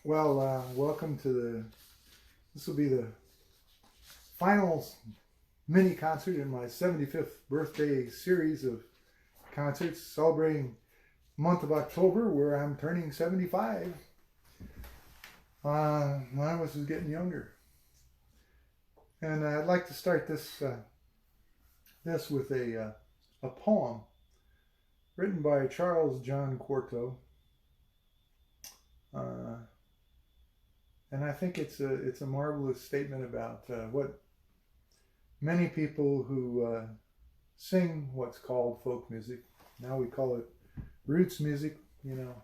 Welcome to this will be the final mini concert in my 75th birthday series of concerts celebrating the month of October where I'm turning 75. When I was getting younger. And I'd like to start this with a poem written by Charles John Quarto. And I think it's a marvelous statement about what many people who sing what's called folk music, now we call it roots music. You know,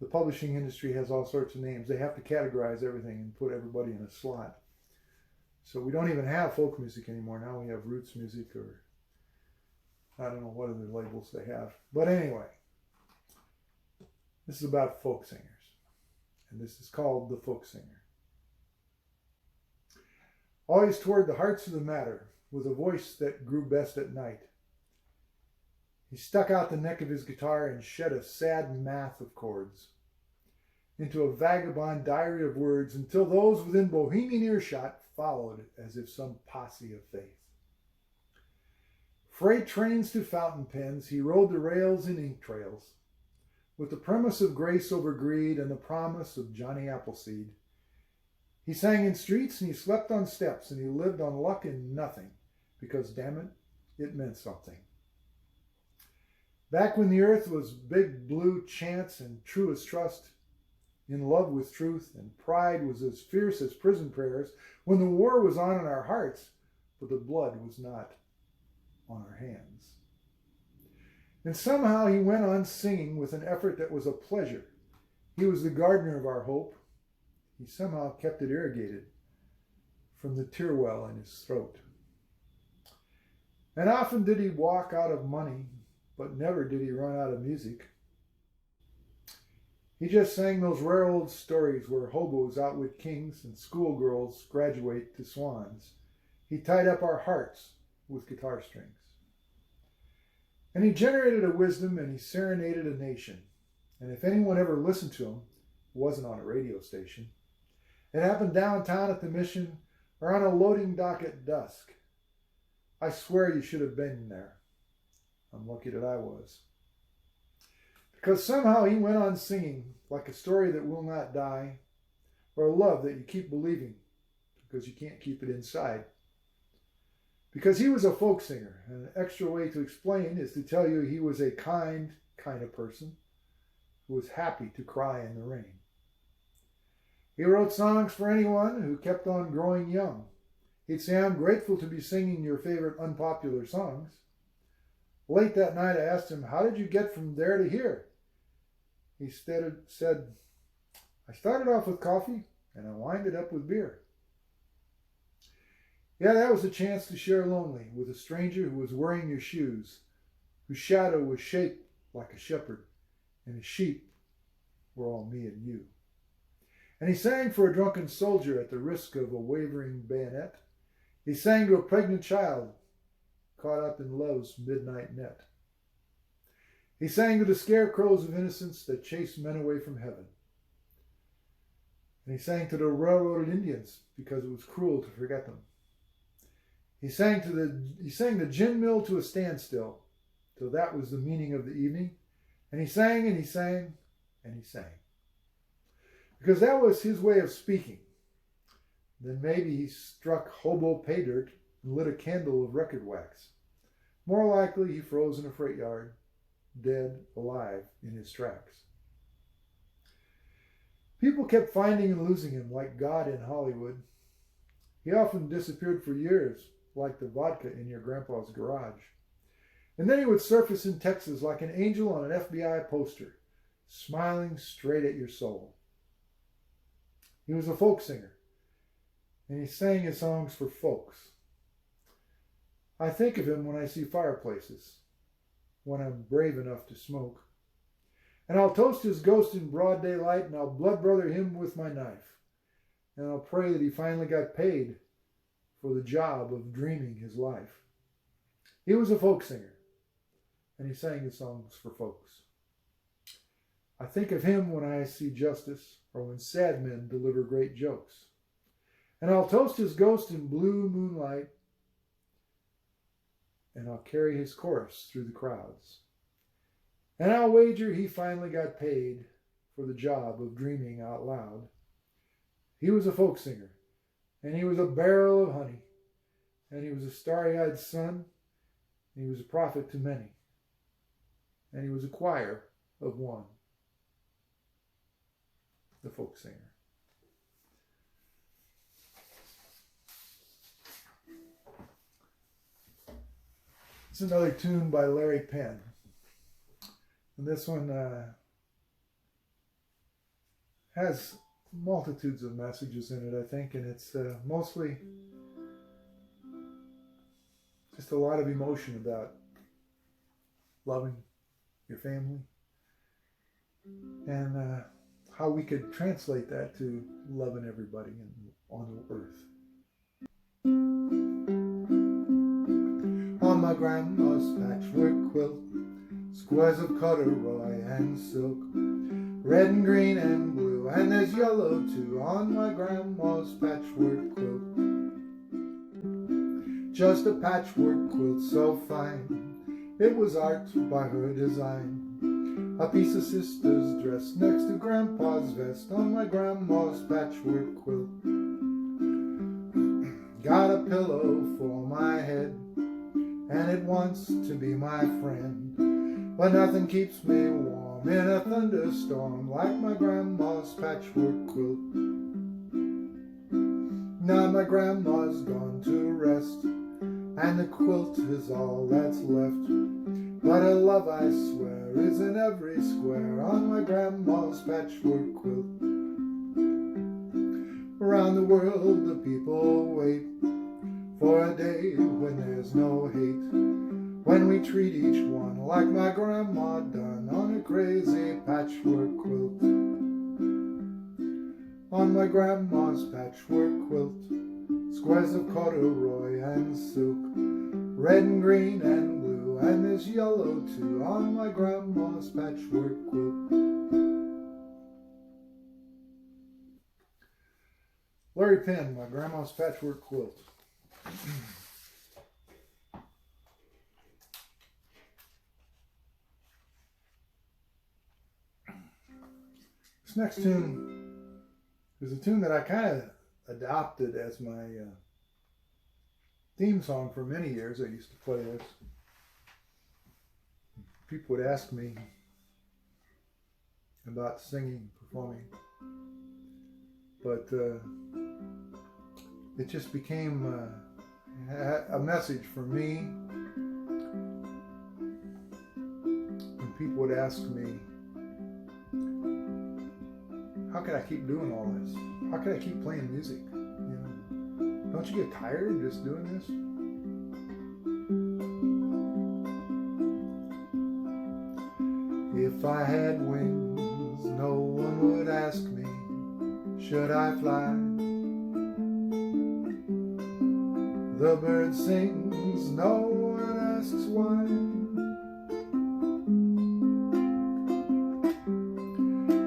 the publishing industry has all sorts of names. They have to categorize everything and put everybody in a slot. So we don't even have folk music anymore. Now we have roots music, or I don't know what other labels they have. But anyway, this is about folk singers. And this is called The Folk Singer. Always toward the hearts of the matter, with a voice that grew best at night, he stuck out the neck of his guitar and shed a sad math of chords into a vagabond diary of words until those within bohemian earshot followed as if some posse of faith. Freight trains to fountain pens, he rode the rails in ink trails, with the premise of grace over greed and the promise of Johnny Appleseed. He sang in streets and he slept on steps and he lived on luck and nothing, because, damn it, it meant something. Back when the earth was big blue chance and true as trust, in love with truth, and pride was as fierce as prison prayers, when the war was on in our hearts, but the blood was not on our hands. And somehow he went on singing with an effort that was a pleasure. He was the gardener of our hope. He somehow kept it irrigated from the tear well in his throat. And often did he walk out of money, but never did he run out of music. He just sang those rare old stories where hobos outwit kings and schoolgirls graduate to swans. He tied up our hearts with guitar strings. And he generated a wisdom and he serenaded a nation. And if anyone ever listened to him, it wasn't on a radio station. It happened downtown at the Mission or on a loading dock at dusk. I swear you should have been there. I'm lucky that I was. Because somehow he went on singing like a story that will not die, or a love that you keep believing because you can't keep it inside. Because he was a folk singer, and an extra way to explain is to tell you he was a kind of person who was happy to cry in the rain. He wrote songs for anyone who kept on growing young. He'd say, "I'm grateful to be singing your favorite unpopular songs." Late that night I asked him, "How did you get from there to here?" He said, "I started off with coffee and I winded up with beer." Yeah, that was a chance to share lonely with a stranger who was wearing your shoes, whose shadow was shaped like a shepherd, and his sheep were all me and you. And he sang for a drunken soldier at the risk of a wavering bayonet. He sang to a pregnant child caught up in love's midnight net. He sang to the scarecrows of innocence that chased men away from heaven. And he sang to the railroaded Indians because it was cruel to forget them. He sang the gin mill to a standstill, till that was the meaning of the evening. And he sang and he sang and he sang. Because that was his way of speaking. Then maybe he struck hobo pay dirt and lit a candle of record wax. More likely he froze in a freight yard, dead, alive in his tracks. People kept finding and losing him like God in Hollywood. He often disappeared for years, like the vodka in your grandpa's garage. And then he would surface in Texas like an angel on an FBI poster, smiling straight at your soul. He was a folk singer, and he sang his songs for folks. I think of him when I see fireplaces, when I'm brave enough to smoke. And I'll toast his ghost in broad daylight, and I'll blood brother him with my knife. And I'll pray that he finally got paid for the job of dreaming his life. He was a folk singer, and he sang his songs for folks. I think of him when I see justice, or when sad men deliver great jokes. And I'll toast his ghost in blue moonlight, and I'll carry his chorus through the crowds. And I'll wager he finally got paid for the job of dreaming out loud. He was a folk singer, and he was a barrel of honey, and he was a starry-eyed son, and he was a prophet to many, and he was a choir of one, the folk singer. It's another tune by Larry Penn. And this one has multitudes of messages in it, I think, and it's mostly just a lot of emotion about loving your family and how we could translate that to loving everybody on the earth. On my grandma's patchwork quilt, squares of corduroy and silk, red and green and blue, and there's yellow too, on my grandma's patchwork quilt. Just a patchwork quilt so fine, it was art by her design. A piece of sister's dress next to grandpa's vest, on my grandma's patchwork quilt. Got a pillow for my head, and it wants to be my friend, but nothing keeps me warm in a thunderstorm like my grandma's patchwork quilt. Now my grandma's gone to rest, and the quilt is all that's left, but her love, I swear, is in every square on my grandma's patchwork quilt. Around the world the people wait for a day when there's no hate, when we treat each one like my grandma done on a crazy patchwork quilt. On my grandma's patchwork quilt, squares of corduroy and silk, red and green and blue, and there's yellow too, on my grandma's patchwork quilt. Larry Penn, My Grandma's Patchwork Quilt. This next tune is a tune that I kind of adopted as my theme song for many years. I used to play this. People would ask me about singing, performing, but it just became a message for me when people would ask me, how can I keep doing all this? How can I keep playing music? You know, don't you get tired just doing this? If I had wings, no one would ask me, should I fly? The bird sings, no one asks why.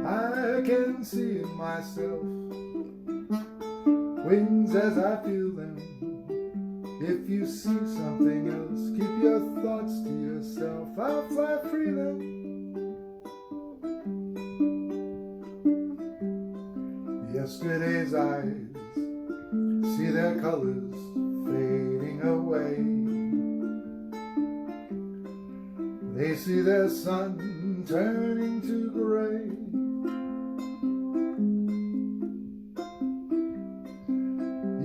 I can see in myself wings as I feel them. If you see something else, keep your thoughts to yourself. I'll fly free then. Yesterday's eyes see their colors fading away. They see their sun turning to gray.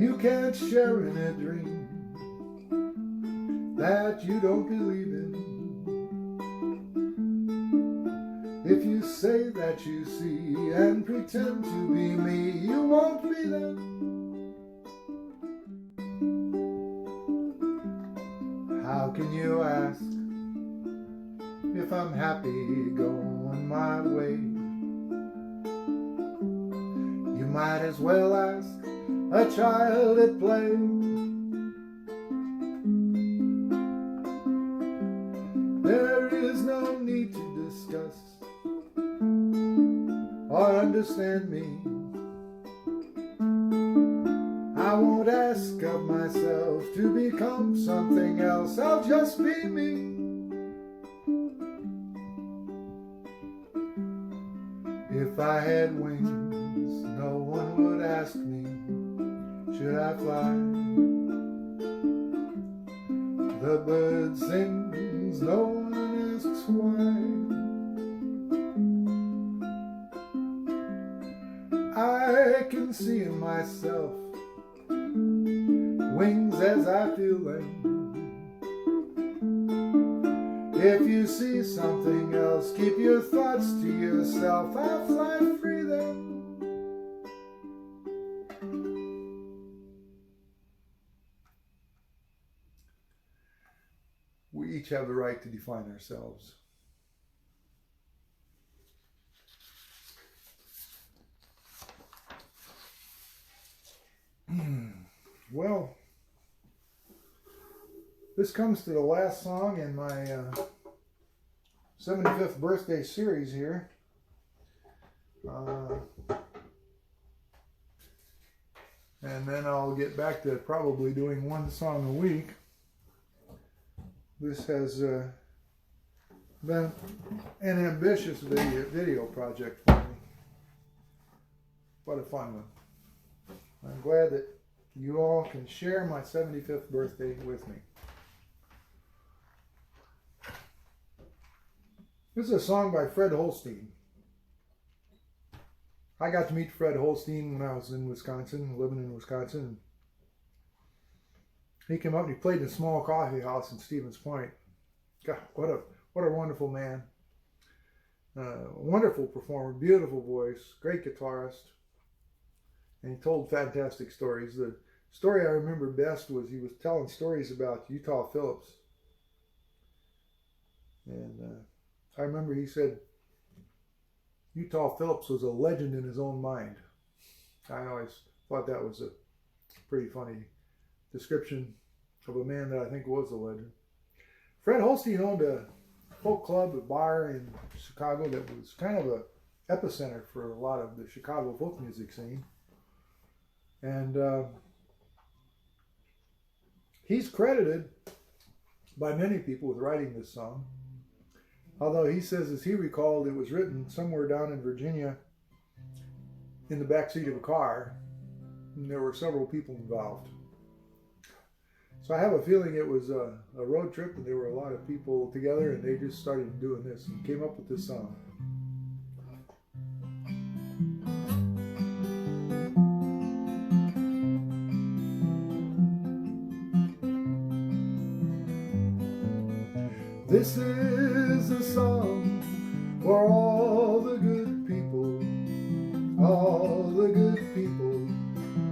You can't share in a dream that you don't believe in. If you say that you see and pretend to be me, you won't be them. How can you ask if I'm happy going my way? You might as well ask a child at play. There is no need to discuss or understand me. I won't ask of myself to become something else. I'll just be me. If I had wings, no one would ask me, should I fly? The bird sings, no one asks why. I can see in myself wings as I feel them. If you see something else, keep your thoughts to yourself. I'll fly free then. We each have the right to define ourselves. Well, this comes to the last song in my 75th birthday series here. And then I'll get back to probably doing one song a week. This has been an ambitious video project for me. What a fun one. I'm glad that you all can share my 75th birthday with me. This is a song by Fred Holstein. I got to meet Fred Holstein when I was in Wisconsin, living in Wisconsin. He came up and he played in a small coffee house in Stevens Point. God, what a wonderful man. Wonderful performer, beautiful voice, great guitarist. And he told fantastic stories. The story I remember best was he was telling stories about Utah Phillips. And I remember he said Utah Phillips was a legend in his own mind. I always thought that was a pretty funny description of a man that I think was a legend. Fred Holstein owned a folk club, a bar in Chicago that was kind of a epicenter for a lot of the Chicago folk music scene. And he's credited by many people with writing this song. Although he says, as he recalled, it was written somewhere down in Virginia in the backseat of a car, and there were several people involved. So I have a feeling it was a road trip, and there were a lot of people together, and they just started doing this and came up with this song. This is a song for all the good people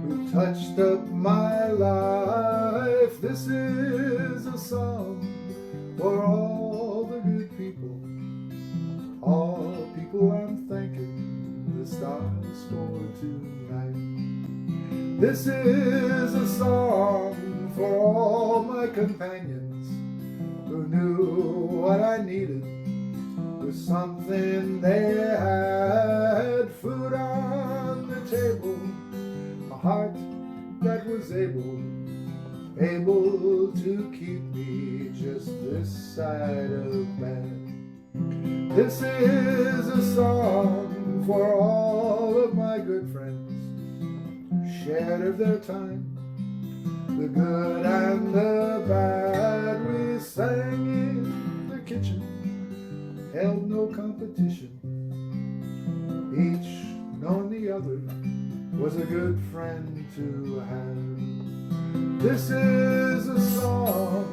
who touched up my life. This is a song for all the good people I'm thanking the stars for tonight. This is a song for all my companions who knew what I needed was something they had. Food on the table, a heart that was able to keep me just this side of bed. This is a song for all of my good friends who shared of their time, the good and the bad. We sang in the kitchen, held no competition. Each knowing the other was a good friend to have. This is a song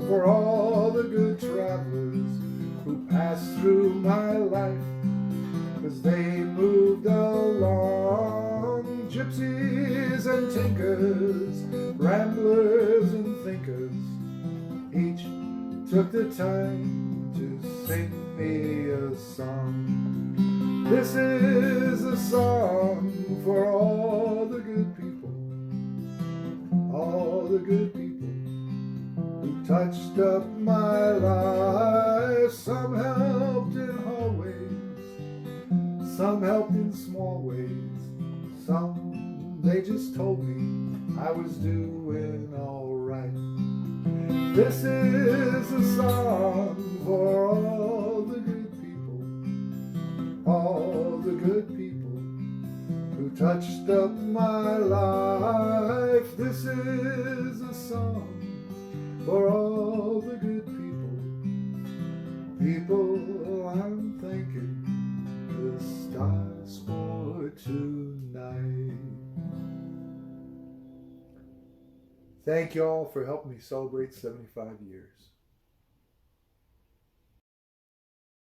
for all the good travelers who passed through my life as they moved along. Gypsies and tinkers, ramblers and thinkers, each took the time to sing me a song. This is a song for all the good people who touched up my life. Some helped in hallways, Some helped in small ways. Some, they just told me I was doing all right. This is a song for all the good people, all the good people who touched up my life. This is a song for all the good people I'm thanking the stars for tonight. Thank you all for helping me celebrate 75 years.